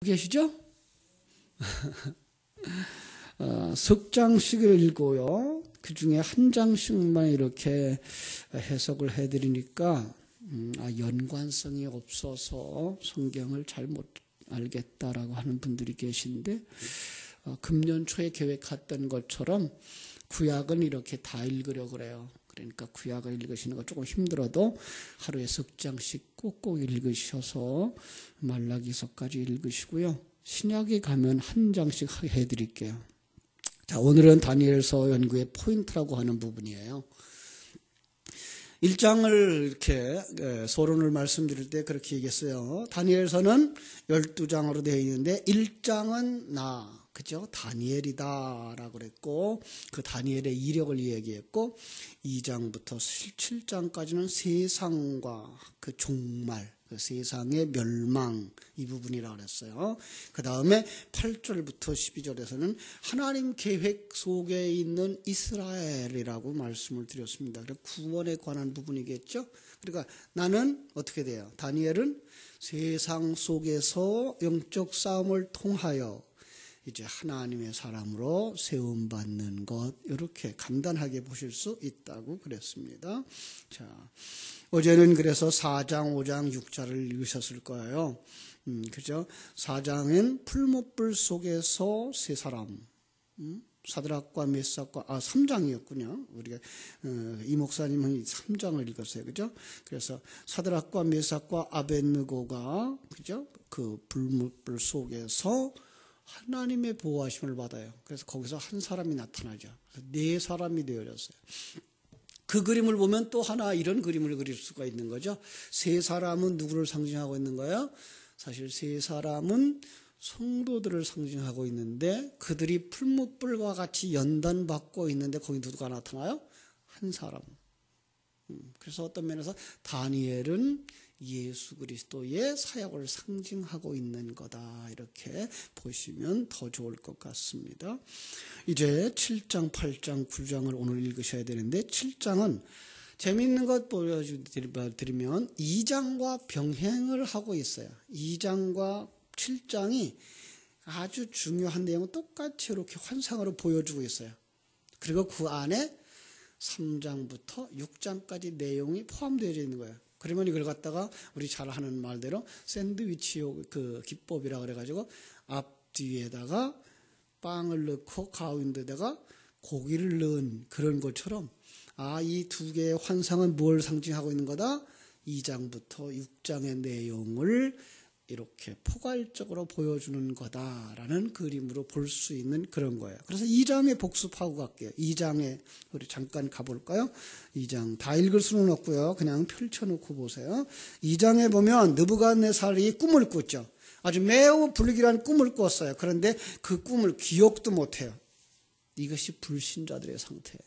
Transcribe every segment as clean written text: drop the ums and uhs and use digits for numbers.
계시죠? 석 장씩을 읽고요. 그 중에 한 장씩만 이렇게 해석을 해드리니까 연관성이 없어서 성경을 잘 못 알겠다라고 하는 분들이 계신데, 금년 초에 계획했던 것처럼 구약은 이렇게 다 읽으려고 그래요. 그러니까 구약을 읽으시는 거 조금 힘들어도 하루에 석 장씩 꼭꼭 읽으셔서 말라기서까지 읽으시고요. 신약에 가면 한 장씩 해드릴게요. 자, 오늘은 다니엘서 연구의 포인트라고 하는 부분이에요. 1장을 이렇게 서론을 말씀드릴 때 그렇게 얘기했어요. 다니엘서는 12장으로 되어 있는데 1장은 그죠? 다니엘이다라고 그랬고, 그 다니엘의 이력을 얘기했고, 2장부터 7장까지는 세상과 그 종말, 그 세상의 멸망, 이 부분이라고 그랬어요. 그 다음에 8절부터 12절에서는 하나님 계획 속에 있는 이스라엘이라고 말씀을 드렸습니다. 그래서 구원에 관한 부분이겠죠. 그러니까 나는 어떻게 돼요? 다니엘은 세상 속에서 영적 싸움을 통하여 이제 하나님의 사람으로 세움받는 것, 이렇게 간단하게 보실 수 있다고 그랬습니다. 자, 어제는 그래서 4장, 5장, 6장을 읽으셨을 거예요. 그죠? 4장엔 풀무불 속에서 세 사람, 사드락과 메삭과 3장이었군요. 우리가 이 목사님은 3장을 읽었어요. 그죠? 그래서 사드락과 메삭과 아벳느고가 그죠? 그 불무불 속에서 하나님의 보호하심을 받아요. 그래서 거기서 한 사람이 나타나죠. 네 사람이 되어졌어요. 그 그림을 보면 또 하나 이런 그림을 그릴 수가 있는 거죠. 세 사람은 누구를 상징하고 있는 거예요? 사실 세 사람은 성도들을 상징하고 있는데, 그들이 풀무불과 같이 연단받고 있는데 거기 누가 나타나요? 한 사람. 그래서 어떤 면에서 다니엘은 예수 그리스도의 사역을 상징하고 있는 거다, 이렇게 보시면 더 좋을 것 같습니다. 이제 7장, 8장, 9장을 오늘 읽으셔야 되는데, 7장은 재미있는 것 보여드리면 2장과 병행을 하고 있어요. 2장과 7장이 아주 중요한 내용을 똑같이 이렇게 환상으로 보여주고 있어요. 그리고 그 안에 3장부터 6장까지 내용이 포함되어 있는 거예요. 그러면 이걸 갖다가 우리 잘 하는 말대로 샌드위치 그 기법이라 그래가지고 앞뒤에다가 빵을 넣고 가운데다가 고기를 넣은 그런 것처럼, 이 두 개의 환상은 뭘 상징하고 있는 거다? 2장부터 6장의 내용을 이렇게 포괄적으로 보여주는 거다라는 그림으로 볼 수 있는 그런 거예요. 그래서 2장에 복습하고 갈게요. 2장에 우리 잠깐 가볼까요? 2장 다 읽을 수는 없고요. 그냥 펼쳐놓고 보세요. 2장에 보면 느부갓네살이 꿈을 꿨죠. 아주 매우 불길한 꿈을 꿨어요. 그런데 그 꿈을 기억도 못해요. 이것이 불신자들의 상태예요.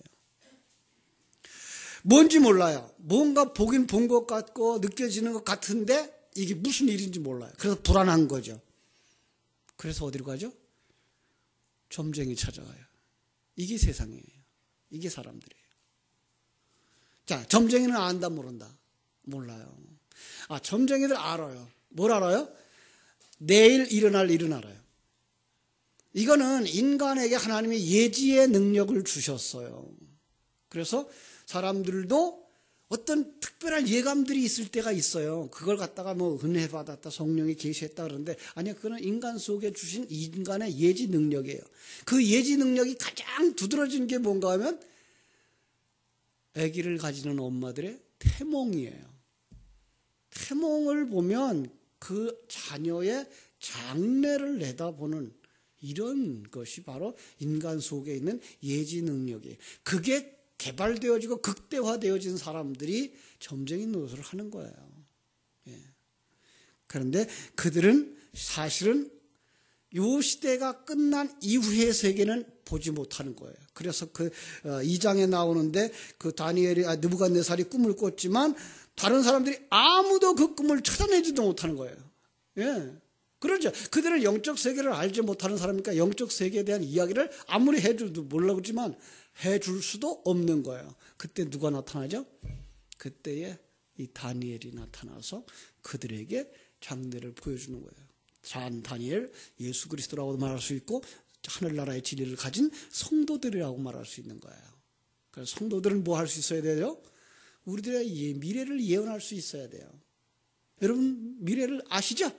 뭔지 몰라요. 뭔가 보긴 본 것 같고 느껴지는 것 같은데 이게 무슨 일인지 몰라요. 그래서 불안한 거죠. 그래서 어디로 가죠? 점쟁이 찾아가요. 이게 세상이에요. 이게 사람들이에요. 자, 점쟁이는 안다 모른다? 몰라요. 점쟁이들 알아요. 뭘 알아요? 내일 일어날 일은 알아요. 이거는 인간에게 하나님이 예지의 능력을 주셨어요. 그래서 사람들도 어떤 특별한 예감들이 있을 때가 있어요. 그걸 갖다가 은혜 받았다, 성령이 계시했다 그러는데, 아니요, 그거는 인간 속에 주신 인간의 예지 능력이에요. 그 예지 능력이 가장 두드러진 게 뭔가 하면 아기를 가지는 엄마들의 태몽이에요. 태몽을 보면 그 자녀의 장래를 내다보는 이런 것이 바로 인간 속에 있는 예지 능력이에요. 그게 개발되어지고 극대화되어진 사람들이 점쟁이 노릇을 하는 거예요. 예. 그런데 그들은 사실은 이 시대가 끝난 이후의 세계는 보지 못하는 거예요. 그래서 그 2장에 나오는데 그 느부갓네살이 꿈을 꿨지만 다른 사람들이 아무도 그 꿈을 찾아내지도 못하는 거예요. 예. 그렇죠. 그들은 영적 세계를 알지 못하는 사람이니까 영적 세계에 대한 이야기를 아무리 해줘도 몰라보지만 해줄 수도 없는 거예요. 그때 누가 나타나죠? 그때에 이 다니엘이 나타나서 그들에게 장래를 보여주는 거예요. 다니엘, 예수 그리스도라고도 말할 수 있고 하늘나라의 진리를 가진 성도들이라고 말할 수 있는 거예요. 그래서 성도들은 뭐 할 수 있어야 돼요? 우리들의 미래를 예언할 수 있어야 돼요. 여러분 미래를 아시죠?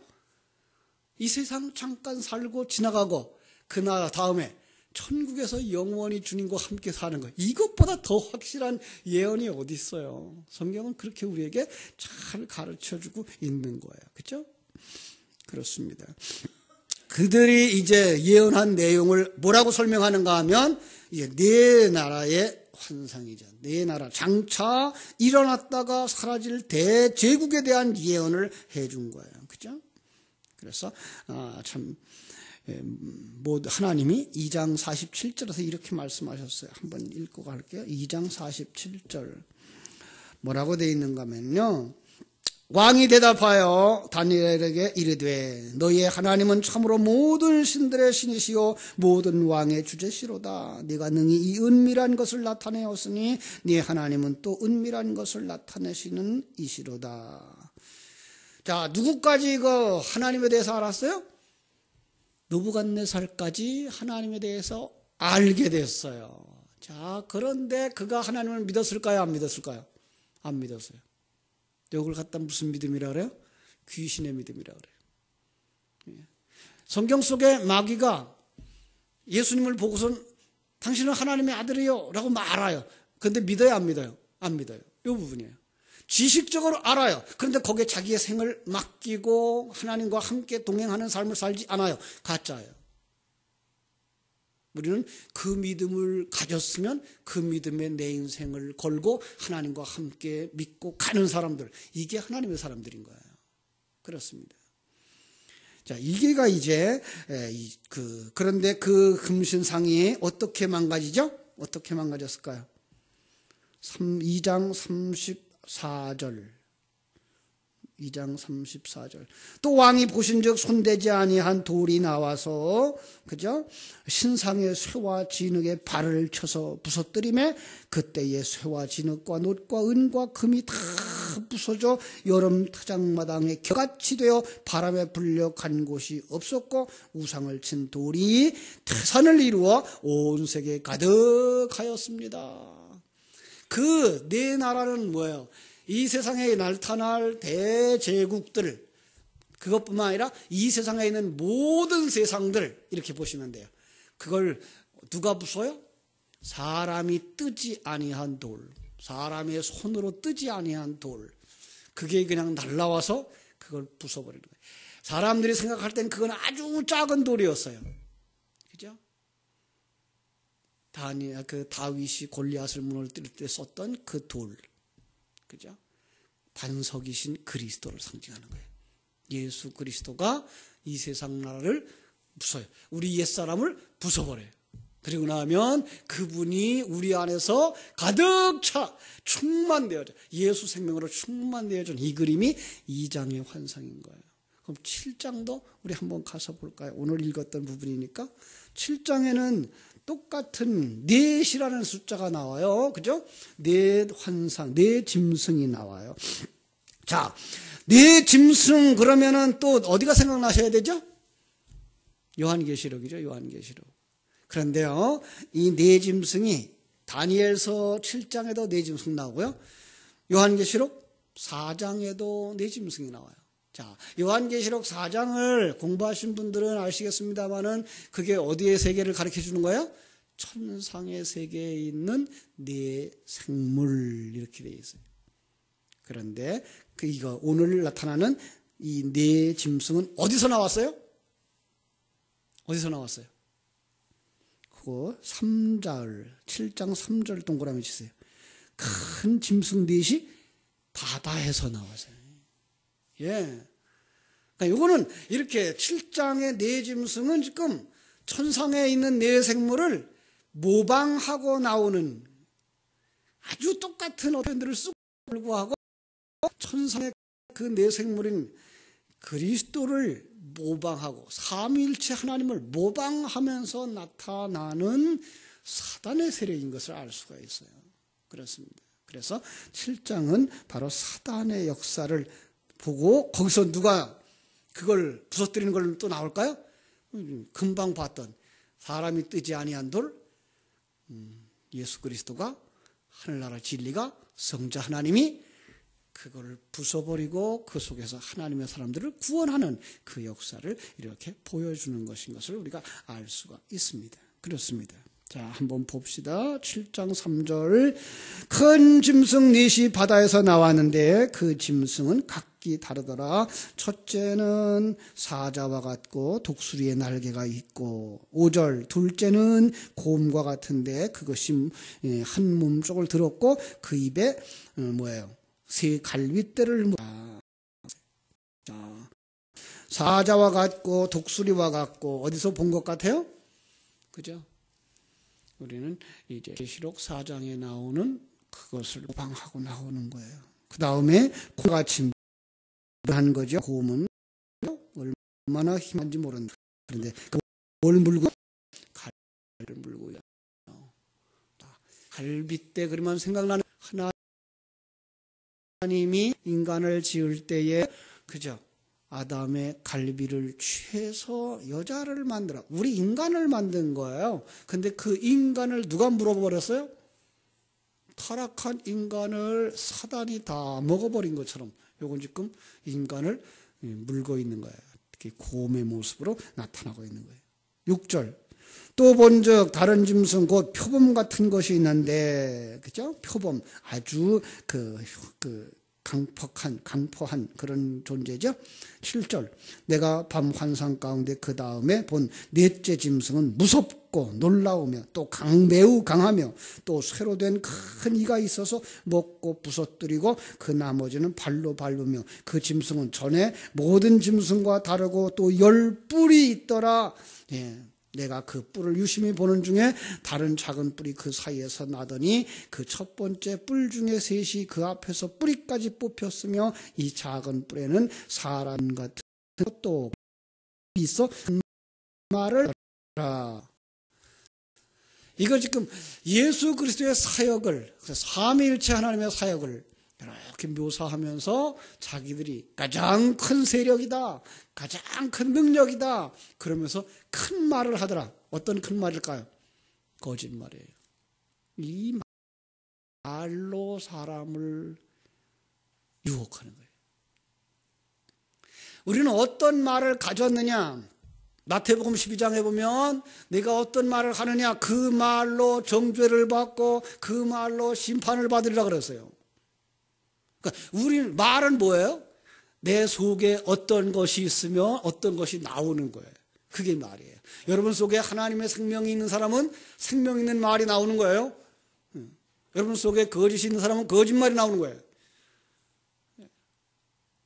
이 세상 잠깐 살고 지나가고 그날 다음에 천국에서 영원히 주님과 함께 사는 거, 이것보다 더 확실한 예언이 어디 있어요? 성경은 그렇게 우리에게 잘 가르쳐주고 있는 거예요. 그렇죠? 그렇습니다. 그들이 이제 예언한 내용을 뭐라고 설명하는가 하면 이제 네 나라의 환상이죠. 네 나라 장차 일어났다가 사라질 대제국에 대한 예언을 해준 거예요. 그렇죠? 그래서 참 하나님이 2장 47절에서 이렇게 말씀하셨어요. 한번 읽고 갈게요. 2장 47절 뭐라고 되어 있는가 하면요, 왕이 대답하여 다니엘에게 이르되 너희의 하나님은 참으로 모든 신들의 신이시요 모든 왕의 주제시로다. 네가 능히 이 은밀한 것을 나타내었으니 네 하나님은 또 은밀한 것을 나타내시는 이시로다. 자, 누구까지 그 하나님에 대해서 알았어요? 느부갓네살까지 하나님에 대해서 알게 됐어요. 자, 그런데 그가 하나님을 믿었을까요? 안 믿었을까요? 안 믿었어요. 이걸 갖다 무슨 믿음이라 그래요? 귀신의 믿음이라 그래요. 성경 속에 마귀가 예수님을 보고선 당신은 하나님의 아들이요 라고 말아요. 그런데 믿어요? 안 믿어요? 안 믿어요. 이 부분이에요. 지식적으로 알아요. 그런데 거기에 자기의 생을 맡기고 하나님과 함께 동행하는 삶을 살지 않아요. 가짜예요. 우리는 그 믿음을 가졌으면 그 믿음에 내 인생을 걸고 하나님과 함께 믿고 가는 사람들, 이게 하나님의 사람들인 거예요. 그렇습니다. 자, 이게가 이제 그런데 그 금신상이 어떻게 망가지죠? 어떻게 망가졌을까요? 2장 34절. 2장 34절. 또 왕이 보신즉 손대지 아니한 돌이 나와서, 그죠? 신상의 쇠와 진흙에 발을 쳐서 부서뜨리매 그때의 쇠와 진흙과 놋과 은과 금이 다 부서져 여름 타작마당에 겨같이 되어 바람에 불려 간 곳이 없었고 우상을 친 돌이 태산을 이루어 온 세계에 가득하였습니다. 그 네 나라는 뭐예요? 이 세상에 나타날 대제국들, 그것뿐만 아니라 이 세상에 있는 모든 세상들, 이렇게 보시면 돼요. 그걸 누가 부숴요? 사람이 뜨지 아니한 돌, 사람의 손으로 뜨지 아니한 돌, 그게 그냥 날라와서 그걸 부숴버리는 거예요. 사람들이 생각할 땐 그건 아주 작은 돌이었어요. 그죠? 다윗이 골리앗을 무너뜨릴 때 썼던 그 돌, 그죠? 반석이신 그리스도를 상징하는 거예요. 예수 그리스도가 이 세상 나라를 부숴요. 우리 옛사람을 부숴버려요. 그리고 나면 그분이 우리 안에서 가득 차 충만되어져, 예수 생명으로 충만되어진 이 그림이 2장의 환상인 거예요. 그럼 7장도 우리 한번 가서 볼까요? 오늘 읽었던 부분이니까 7장에는 똑같은 넷이라는 숫자가 나와요. 그죠? 넷 환상, 넷 짐승이 나와요. 자, 넷 짐승 그러면은 또 어디가 생각나셔야 되죠? 요한계시록이죠. 요한계시록. 그런데요, 이 네 짐승이 다니엘서 7장에도 네 짐승 나오고요. 요한계시록 4장에도 네 짐승이 나와요. 자, 요한계시록 4장을 공부하신 분들은 아시겠습니다만은 그게 어디의 세계를 가르쳐 주는 거예요? 천상의 세계에 있는 네 생물, 이렇게 되어 있어요. 그런데 이거 오늘 나타나는 이 네 짐승은 어디서 나왔어요? 어디서 나왔어요? 그거 3절, 7장 3절 동그라미 치세요. 큰 짐승 넷이 바다에서 나왔어요. 예. 그러니까 이거는 이렇게 7장의 네 짐승은 지금 천상에 있는 네 생물을 모방하고 나오는 아주 똑같은 어편들을 쓰고 불구하고 천상의 그 네 생물인 그리스도를 모방하고 삼위일체 하나님을 모방하면서 나타나는 사단의 세력인 것을 알 수가 있어요. 그렇습니다. 그래서 7장은 바로 사단의 역사를 보고 거기서 누가 그걸 부서뜨리는 걸 또 나올까요? 금방 봤던 사람이 뜨지 아니한 돌, 예수 그리스도가 하늘나라 진리가 성자 하나님이 그걸 부숴버리고 그 속에서 하나님의 사람들을 구원하는 그 역사를 이렇게 보여주는 것인 것을 우리가 알 수가 있습니다. 그렇습니다. 자, 한번 봅시다. 7장 3절. 큰 짐승 넷이 바다에서 나왔는데 그 짐승은 각기 다르더라. 첫째는 사자와 같고 독수리의 날개가 있고, 5절. 둘째는 곰과 같은데 그것이 한 몸쪽을 들었고 그 입에 뭐예요? 새 갈빗대를 자, 사자와 같고 독수리와 같고 어디서 본 것 같아요? 그죠? 우리는 이제 계시록 4장에 나오는 그것을 모방하고 나오는 거예요. 그 다음에 곰같이 한 거죠. 곰은 얼마나 힘한지 모르는데 그런데 뭘 물고? 갈을 물고요. 갈빗대 그러면 생각나는 하나님이 인간을 지을 때에 그죠? 아담의 갈비를 취해서 여자를 만들어 우리 인간을 만든 거예요. 근데 그 인간을 누가 물어버렸어요? 타락한 인간을 사단이 다 먹어버린 것처럼 요건 지금 인간을 물고 있는 거예요. 특히 곰의 모습으로 나타나고 있는 거예요. 6절. 또 본즉 다른 짐승 곧 표범 같은 것이 있는데 그죠? 표범 아주 강포한 그런 존재죠. 7절. 내가 밤 환상 가운데 그 다음에 본 넷째 짐승은 무섭고 놀라우며 또 매우 강하며 또 쇠로 된 큰 이가 있어서 먹고 부서뜨리고 그 나머지는 발로 밟으며 그 짐승은 전에 모든 짐승과 다르고 또 10뿔이 있더라. 예. 내가 그 뿔을 유심히 보는 중에 다른 작은 뿔이 그 사이에서 나더니 그 첫 번째 뿔 중에 셋이 그 앞에서 뿌리까지 뽑혔으며 이 작은 뿔에는 사람 같은 것도 있어 말을 하라. 이거 지금 예수 그리스도의 사역을 삼위일체 하나님의 사역을 이렇게 묘사하면서 자기들이 가장 큰 세력이다, 가장 큰 능력이다 그러면서 큰 말을 하더라. 어떤 큰 말일까요? 거짓말이에요. 이 말로 사람을 유혹하는 거예요. 우리는 어떤 말을 가졌느냐? 마태복음 12장에 보면 내가 어떤 말을 하느냐 그 말로 정죄를 받고 그 말로 심판을 받으리라 그랬어요. 그러니까 우리 말은 뭐예요? 내 속에 어떤 것이 있으며 어떤 것이 나오는 거예요. 그게 말이에요. 여러분 속에 하나님의 생명이 있는 사람은 생명 있는 말이 나오는 거예요. 여러분 속에 거짓이 있는 사람은 거짓말이 나오는 거예요.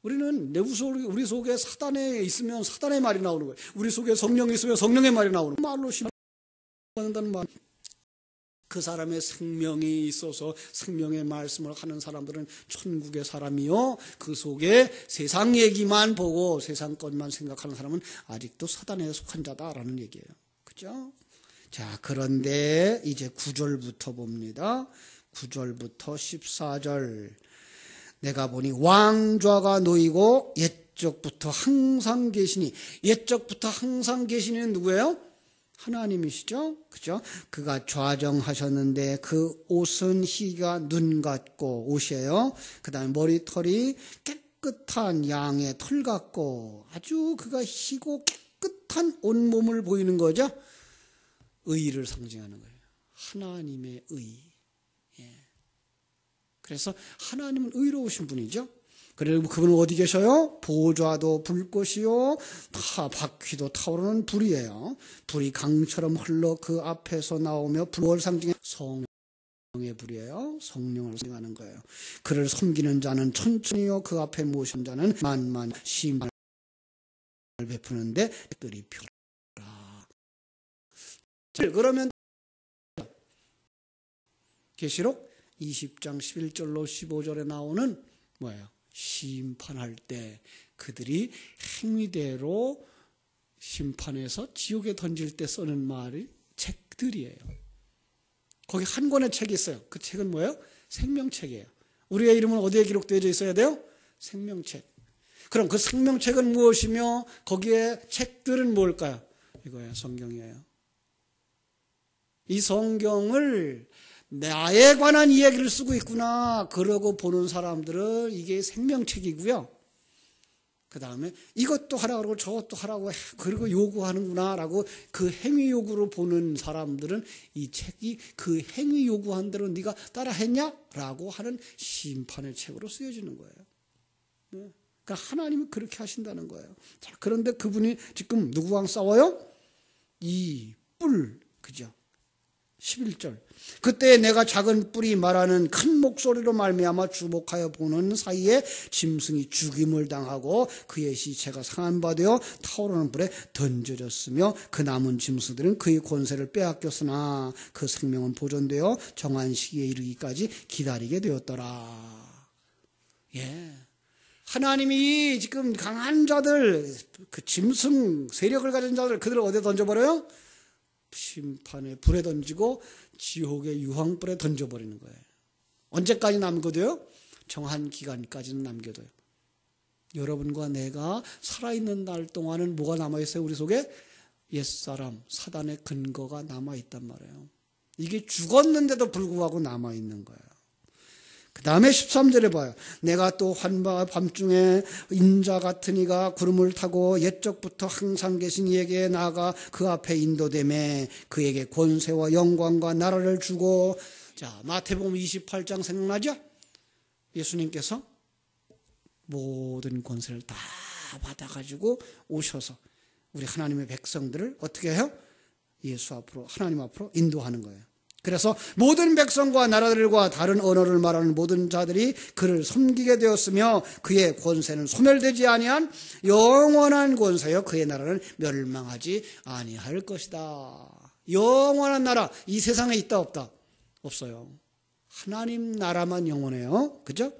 우리는 우리 속에 사단에 있으면 사단의 말이 나오는 거예요. 우리 속에 성령이 있으면 성령의 말이 나오는 거예요. 말로 심판한다는 말. 그 사람의 생명이 있어서 생명의 말씀을 하는 사람들은 천국의 사람이요. 그 속에 세상 얘기만 보고 세상 것만 생각하는 사람은 아직도 사단에 속한 자다라는 얘기예요. 그죠? 자, 그런데 이제 9절부터 봅니다. 9절부터 14절. 내가 보니 왕좌가 놓이고 옛적부터 항상 계시니, 옛적부터 항상 계시는 누구예요? 하나님이시죠? 그죠? 그가 좌정하셨는데 그 옷은 희가 눈 같고 옷이에요. 그 다음에 머리털이 깨끗한 양의 털 같고 아주 그가 희고 깨끗한 온몸을 보이는 거죠. 의를 상징하는 거예요. 하나님의 의. 예. 그래서 하나님은 의로우신 분이죠. 그리고 그분은 어디 계셔요? 보좌도 불꽃이요, 바퀴도 타오르는 불이에요. 불이 강처럼 흘러 그 앞에서 나오며 불을 상징해 성령의 불이에요. 성령을 상징하는 거예요. 그를 섬기는 자는 천천히요, 그 앞에 모신 자는 만만 심판을 베푸는데 뜰이 펴라. 그러면 계시록 20장 11절로 15절에 나오는 뭐예요? 심판할 때 그들이 행위대로 심판해서 지옥에 던질 때 쓰는 말이 책들이에요. 거기 한 권의 책이 있어요. 그 책은 뭐예요? 생명책이에요. 우리의 이름은 어디에 기록되어 있어야 돼요? 생명책. 그럼 그 생명책은 무엇이며 거기에 책들은 뭘까요? 이거예요. 성경이에요. 이 성경을 나에 관한 이야기를 쓰고 있구나 그러고 보는 사람들은 이게 생명책이고요. 그 다음에 이것도 하라고 그러고 저것도 하라고 그리고 요구하는구나 라고 그 행위 요구로 보는 사람들은 이 책이 그 행위 요구한 대로 네가 따라 했냐? 라고 하는 심판의 책으로 쓰여지는 거예요. 그러니까 하나님은 그렇게 하신다는 거예요. 자, 그런데 그분이 지금 누구랑 싸워요? 이 뿔, 그죠? 11절. 그때 내가 작은 뿔이 말하는 큰 목소리로 말미암아 주목하여 보는 사이에 짐승이 죽임을 당하고 그의 시체가 상한 바 되어 타오르는 불에 던져졌으며 그 남은 짐승들은 그의 권세를 빼앗겼으나 그 생명은 보존되어 정한 시기에 이르기까지 기다리게 되었더라. 예. 하나님이 지금 강한 자들, 그 짐승 세력을 가진 자들 그들을 어디에 던져버려요? 심판의 불에 던지고 지옥의 유황불에 던져버리는 거예요. 언제까지 남겨둬요? 정한 기간까지는 남겨둬요. 여러분과 내가 살아있는 날 동안은 뭐가 남아있어요? 우리 속에 옛사람, 사단의 근거가 남아있단 말이에요. 이게 죽었는데도 불구하고 남아있는 거예요. 그 다음에 13절에 봐요. 내가 또 밤중에 인자 같은 이가 구름을 타고 옛적부터 항상 계신 이에게 나아가 그 앞에 인도되매 그에게 권세와 영광과 나라를 주고. 자, 마태복음 28장 생각나죠? 예수님께서 모든 권세를 다 받아가지고 오셔서 우리 하나님의 백성들을 어떻게 해요? 예수 앞으로, 하나님 앞으로 인도하는 거예요. 그래서 모든 백성과 나라들과 다른 언어를 말하는 모든 자들이 그를 섬기게 되었으며 그의 권세는 소멸되지 아니한 영원한 권세요 그의 나라는 멸망하지 아니할 것이다. 영원한 나라, 이 세상에 있다 없다? 없어요. 하나님 나라만 영원해요. 그죠?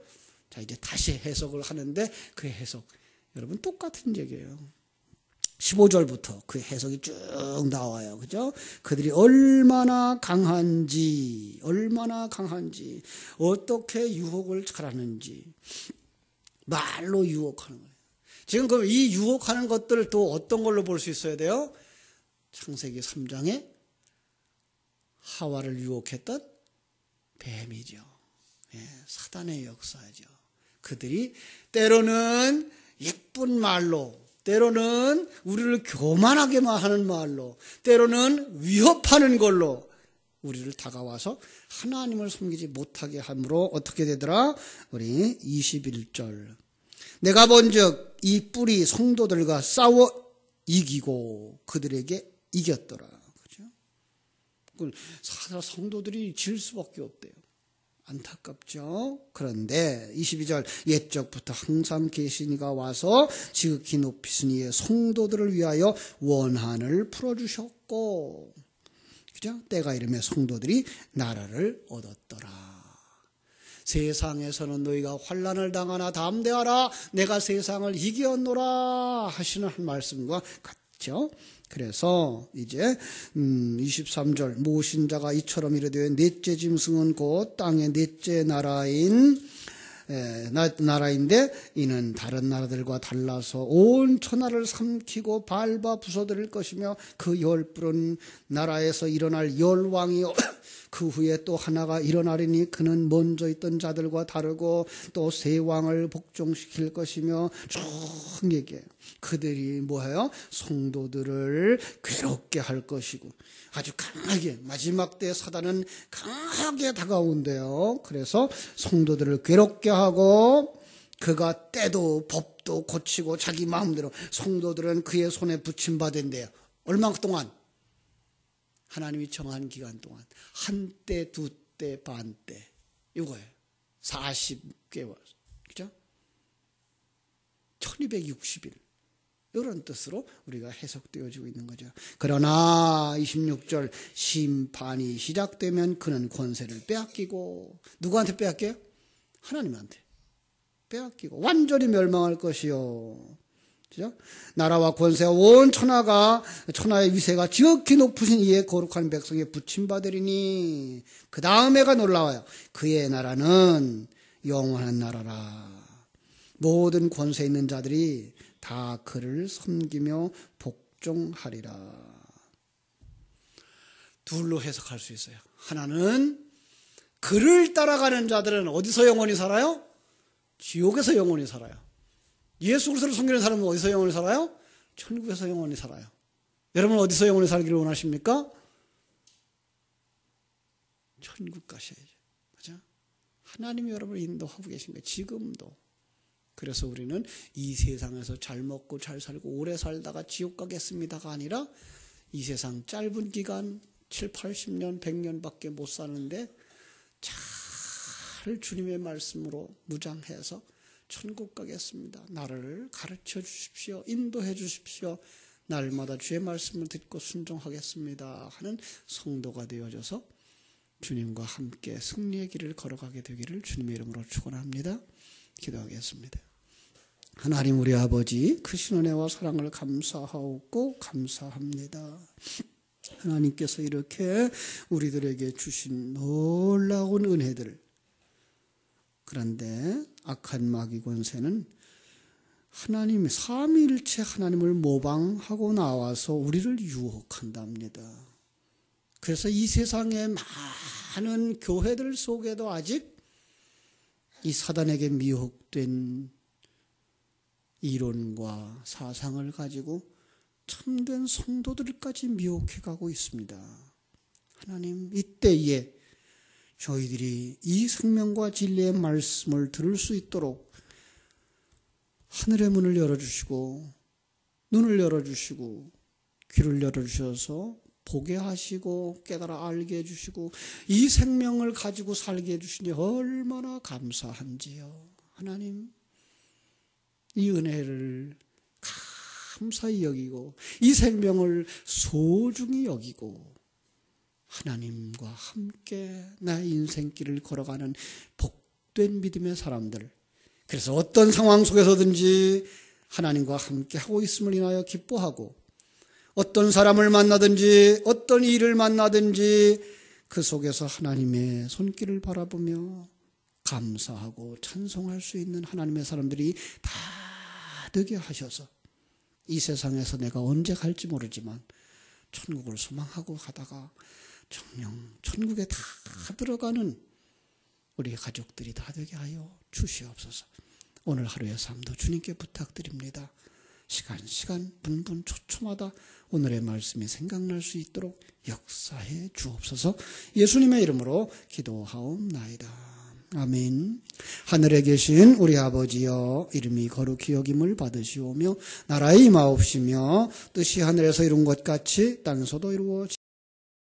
자, 이제 다시 해석을 하는데 그 해석 여러분 똑같은 얘기예요. 15절부터 그 해석이 쭉 나와요. 그죠? 그들이 얼마나 강한지, 어떻게 유혹을 잘하는지, 말로 유혹하는 거예요. 지금 그럼 이 유혹하는 것들을 또 어떤 걸로 볼 수 있어야 돼요? 창세기 3장에 하와를 유혹했던 뱀이죠. 예, 사단의 역사죠. 그들이 때로는 예쁜 말로, 때로는 우리를 교만하게만 하는 말로, 때로는 위협하는 걸로 우리를 다가와서 하나님을 섬기지 못하게 함으로 어떻게 되더라? 우리 21절. 내가 본즉 이 뿔이 성도들과 싸워 이기고 그들에게 이겼더라. 그죠? 성도들이 질 수밖에 없대요. 안타깝죠. 그런데 22절 옛적부터 항상 계신 이가 와서 지극히 높이신 이의 성도들을 위하여 원한을 풀어주셨고, 그죠? 때가 이르매 성도들이 나라를 얻었더라. 세상에서는 너희가 환난을 당하나 담대하라 내가 세상을 이겼노라 하시는 한 말씀과 같죠. 그래서 이제 23절 모신 자가 이처럼 이르되 넷째 짐승은 곧 땅의 넷째 나라인데 이는 다른 나라들과 달라서 온 천하를 삼키고 밟아 부숴드릴 것이며 그 열불은 나라에서 일어날 열왕이요 그 후에 또 하나가 일어나리니 그는 먼저 있던 자들과 다르고 또 새 왕을 복종시킬 것이며 쭉 얘기해요. 그들이 뭐예요? 성도들을 괴롭게 할 것이고 아주 강하게 마지막 때 사단은 강하게 다가온대요. 그래서 성도들을 괴롭게 하고 그가 때도 법도 고치고 자기 마음대로 성도들은 그의 손에 붙임받은대요. 얼마 동안? 하나님이 정한 기간 동안 한 때, 두 때, 반 때 이거예요. 40개월 그죠? 1260일 이런 뜻으로 우리가 해석되어지고 있는 거죠. 그러나 26절 심판이 시작되면 그는 권세를 빼앗기고 누구한테 빼앗겨요? 하나님한테 빼앗기고 완전히 멸망할 것이요. 그죠? 나라와 권세와 온 천하의 위세가 지극히 높으신 이의 거룩한 백성에 붙임받으리니 그 다음에가 놀라워요. 그의 나라는 영원한 나라라. 모든 권세 있는 자들이 다 그를 섬기며 복종하리라. 둘로 해석할 수 있어요. 하나는 그를 따라가는 자들은 어디서 영원히 살아요? 지옥에서 영원히 살아요. 예수 그리스도를 섬기는 사람은 어디서 영원히 살아요? 천국에서 영원히 살아요. 여러분 어디서 영원히 살기를 원하십니까? 천국 가셔야죠. 그죠? 하나님이 여러분을 인도하고 계신 거예요. 지금도. 그래서 우리는 이 세상에서 잘 먹고 잘 살고 오래 살다가 지옥 가겠습니다가 아니라 이 세상 짧은 기간 7, 80년, 100년밖에 못 사는데 잘 주님의 말씀으로 무장해서 천국 가겠습니다. 나를 가르쳐 주십시오. 인도해 주십시오. 날마다 주의 말씀을 듣고 순종하겠습니다 하는 성도가 되어져서 주님과 함께 승리의 길을 걸어가게 되기를 주님의 이름으로 축원합니다. 기도하겠습니다. 하나님 우리 아버지 크신 은혜와 사랑을 감사하고 감사합니다. 하나님께서 이렇게 우리들에게 주신 놀라운 은혜들, 그런데 악한 마귀 권세는 하나님 삼위일체 하나님을 모방하고 나와서 우리를 유혹한답니다. 그래서 이 세상의 많은 교회들 속에도 아직 이 사단에게 미혹된 이론과 사상을 가지고 참된 성도들까지 미혹해가고 있습니다. 하나님 이때에 저희들이 이 생명과 진리의 말씀을 들을 수 있도록 하늘의 문을 열어주시고 눈을 열어주시고 귀를 열어주셔서 보게 하시고 깨달아 알게 해주시고 이 생명을 가지고 살게 해주시니 얼마나 감사한지요. 하나님 이 은혜를 감사히 여기고 이 생명을 소중히 여기고 하나님과 함께 나의 인생길을 걸어가는 복된 믿음의 사람들, 그래서 어떤 상황 속에서든지 하나님과 함께 하고 있음을 인하여 기뻐하고 어떤 사람을 만나든지 어떤 일을 만나든지 그 속에서 하나님의 손길을 바라보며 감사하고 찬송할 수 있는 하나님의 사람들이 다 되게 하셔서 이 세상에서 내가 언제 갈지 모르지만 천국을 소망하고 가다가 정녕 천국에 다 들어가는 우리 가족들이 다 되게 하여 주시옵소서. 오늘 하루의 삶도 주님께 부탁드립니다. 시간 분분 초초마다 오늘의 말씀이 생각날 수 있도록 역사해 주옵소서. 예수님의 이름으로 기도하옵나이다. 아멘. 하늘에 계신 우리 아버지여, 이름이 거룩히 여김을 받으시오며 나라의 임하옵시며 뜻이 하늘에서 이룬 것 같이 땅에서도 이루어지옵소서.